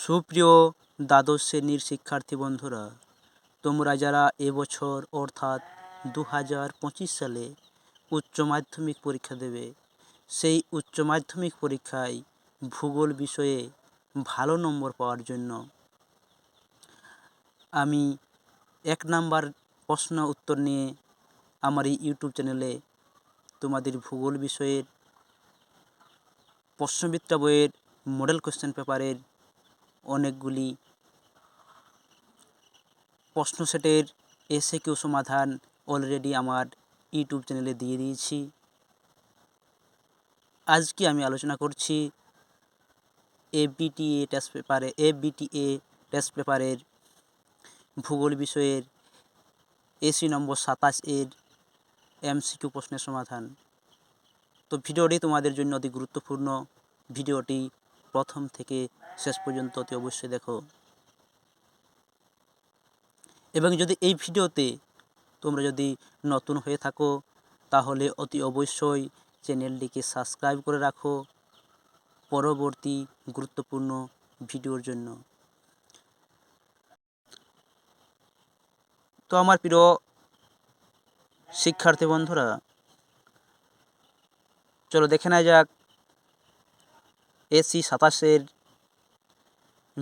সুপ্রিয় দ্বাদশ শ্রেণীর শিক্ষার্থী বন্ধুরা, তোমরা যারা এবছর অর্থাৎ 2025 সালে উচ্চ মাধ্যমিক পরীক্ষা দেবে, সেই উচ্চ মাধ্যমিক পরীক্ষায় ভূগোল বিষয়ে ভালো নম্বর পাওয়ার জন্য আমি 1 নাম্বার প্রশ্ন উত্তর নিয়ে আমার এই ইউটিউব চ্যানেলে তোমাদের ভূগোল বিষয়ের প্রশ্নবিদ্যা বইয়ের মডেল কোশ্চেন পেপারের অনেকগুলি প্রশ্ন সেটের এসএকিউ সমাধান অলরেডি আমার ইউটিউব চ্যানেলে দিয়ে দিয়েছি। আজকে আমি আলোচনা করছি এবিটিএ টেস্ট পেপারের ভূগোল বিষয়ের এসি নম্বর 27 এর এমসিকিউ প্রশ্নের সমাধান। তো ভিডিওটি তোমাদের জন্য অতি গুরুত্বপূর্ণ। ভিডিওটি প্রথম থেকে শেষ পর্যন্ত অতি অবশ্যই দেখো। এবং যদি এই ভিডিওতে তোমরা যদি নতুন হয়ে থাকো তাহলে অতি অবশ্যই চ্যানেলটিকে সাবস্ক্রাইব করে রাখো পরবর্তী গুরুত্বপূর্ণ ভিডিওর জন্য। তো আমার প্রিয় শিক্ষার্থী বন্ধুরা, চলো দেখে নেওয়া যাক এসি 27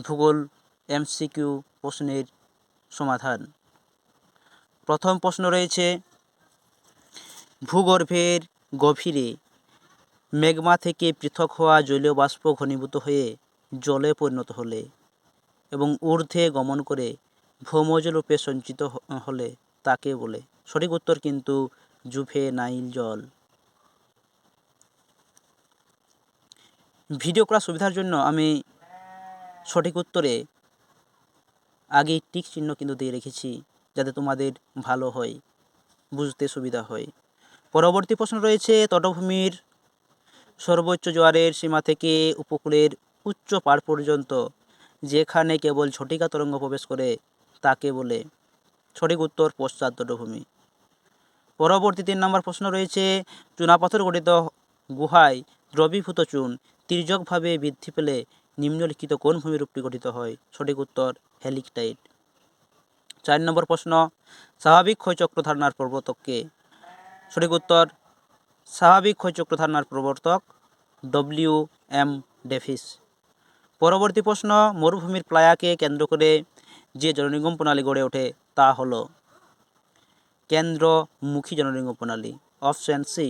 ভূগোল এমসিকিউ প্রশ্নের সমাধান। প্রথম প্রশ্ন রয়েছে, ভূগর্ভের গভীরে ম্যাগমা থেকে পৃথক হওয়া জলীয় বাষ্প ঘনীভূত হয়ে জলে পরিণত হলে এবং ঊর্ধ্বে গমন করে ভৌমজলরূপে সঞ্চিত হলে তাকে বলে। সঠিক উত্তর কিন্তু জুভেনাইল জল। ভিডিও করার সুবিধার জন্য আমি সঠিক উত্তরে আগে টিক চিহ্ন কিন্তু দিয়ে রেখেছি, যাতে তোমাদের ভালো হয়, বুঝতে সুবিধা হয়। পরবর্তী প্রশ্ন রয়েছে, তটভূমির সর্বোচ্চ জোয়ারের সীমা থেকে উপকূলের উচ্চ পাড় পর্যন্ত যেখানে কেবল ঝটিকা তরঙ্গ প্রবেশ করে তাকে বলে। সঠিক উত্তর পশ্চাৎ তটভূমি। পরবর্তী 3 নম্বর প্রশ্ন রয়েছে, চুনাপাথর গঠিত গুহায় দ্রবীভূত চুন তির্যকভাবে বৃদ্ধি পেলে নিম্নলিখিত কোন ভূমিরূপটি গঠিত হয়? সঠিক উত্তর হেলিকটাইট। 4 নম্বর প্রশ্ন, স্বাভাবিক ক্ষয়চক্র ধারণার প্রবর্তক কে? সঠিক উত্তর স্বাভাবিক ক্ষয়চক্র ধারণার প্রবর্তক WM ডেভিস। পরবর্তী প্রশ্ন, মরুভূমির প্লায়াকে কেন্দ্র করে যে জলনির্গম প্রণালী গড়ে ওঠে তা হল কেন্দ্রমুখী জলনির্গম প্রণালী, অপশন সি।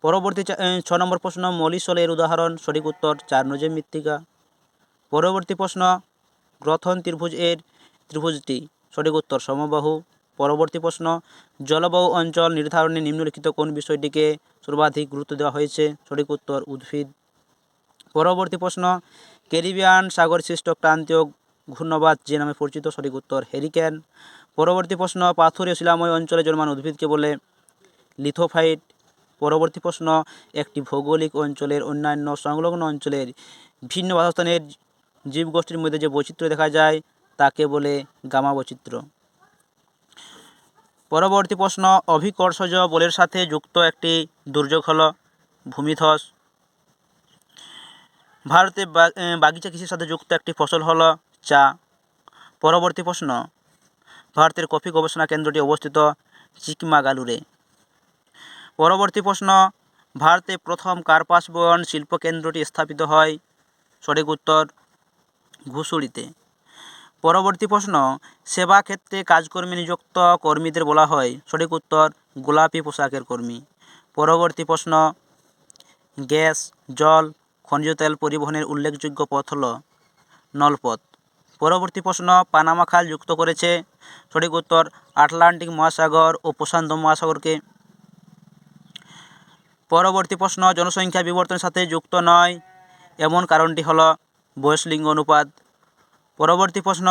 পরবর্তী 6 নম্বর প্রশ্ন, মলিসলের উদাহরণ? সঠিক উত্তর চারনোজেম মৃত্তিকা। পরবর্তী প্রশ্ন, গ্রথন ত্রিভুজটি? সঠিক উত্তর সমবাহু। পরবর্তী প্রশ্ন, জলবায়ু অঞ্চল নির্ধারণে নিম্নলিখিত কোন বিষয়টিকে সর্বাধিক গুরুত্ব দেওয়া হয়েছে? সঠিক উত্তর উদ্ভিদ। পরবর্তী প্রশ্ন, ক্যারিবিয়ান সাগর সৃষ্ট ক্রান্তীয় ঘূর্ণবাত যে নামে পরিচিত? সঠিক উত্তর হ্যারিকেন। পরবর্তী প্রশ্ন, পাথুরে শিলাময় অঞ্চলে জন্মানো উদ্ভিদকে বলে? লিথোফাইট। পরবর্তী প্রশ্ন, একটি ভৌগোলিক অঞ্চলের অন্যান্য সংলগ্ন অঞ্চলের ভিন্ন বাসস্থানের জীবগোষ্ঠীর মধ্যে যে বৈচিত্র্য দেখা যায় তাকে বলে গামা বৈচিত্র্য। পরবর্তী প্রশ্ন, অভিকর্ষজ বলের সাথে যুক্ত একটি দুর্যোগ হল ভূমিধস। ভারতে বাগিচা কৃষির সাথে যুক্ত একটি ফসল হল চা। পরবর্তী প্রশ্ন, ভারতের কফি গবেষণা কেন্দ্রটি অবস্থিত চিকমাগালুরে। পরবর্তী প্রশ্ন, ভারতে প্রথম কার্পাস বয়ন শিল্প কেন্দ্রটি স্থাপিত হয়? সঠিক উত্তর ঘুষুড়িতে। পরবর্তী প্রশ্ন, সেবা ক্ষেত্রে কাজকর্মী নিযুক্ত কর্মীদের বলা হয়? সঠিক উত্তর গোলাপি পোশাকের কর্মী। পরবর্তী প্রশ্ন, গ্যাস, জল, খনিজ তেল পরিবহনের উল্লেখযোগ্য পথ হল নলপথ। পরবর্তী প্রশ্ন, পানামা খাল যুক্ত করেছে? সঠিক উত্তর আটলান্টিক মহাসাগর ও প্রশান্ত মহাসাগরকে। পরবর্তী প্রশ্ন, জনসংখ্যা বিবর্তনের সাথে যুক্ত নয় এমন কারণটি হল বয়সলিঙ্গ অনুপাত। পরবর্তী প্রশ্ন,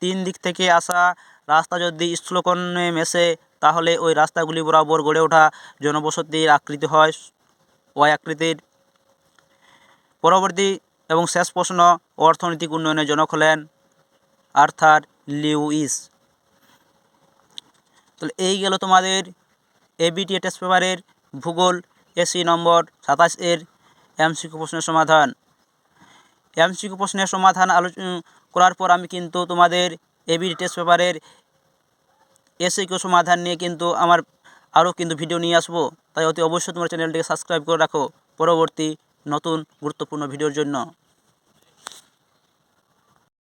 3 দিক থেকে আসা রাস্তা যদি স্থলকোণে মেশে তাহলে ওই রাস্তাগুলি বরাবর গড়ে ওঠা জনবসতির আকৃতি হয় ওয়াই আকৃতির। পরবর্তী এবং শেষ প্রশ্ন, অর্থনৈতিক উন্নয়নের জনক হলেন আর্থার লিউইস। তাহলে এই গেল তোমাদের এবিটিএ টেস্ট পেপারের ভূগোল এসি নম্বর 27 এর এমসিকিউ প্রশ্নের সমাধান। এমসিকিউ প্রশ্নের সমাধান করার পর আমি কিন্তু তোমাদের এবিডি টেস্ট পেপারের এসিকিউ সমাধান নিয়ে কিন্তু আমার আরও কিন্তু ভিডিও নিয়ে আসবো। তাই অতি অবশ্যই তোমার চ্যানেলটিকে সাবস্ক্রাইব করে রাখো পরবর্তী নতুন গুরুত্বপূর্ণ ভিডিওর জন্য।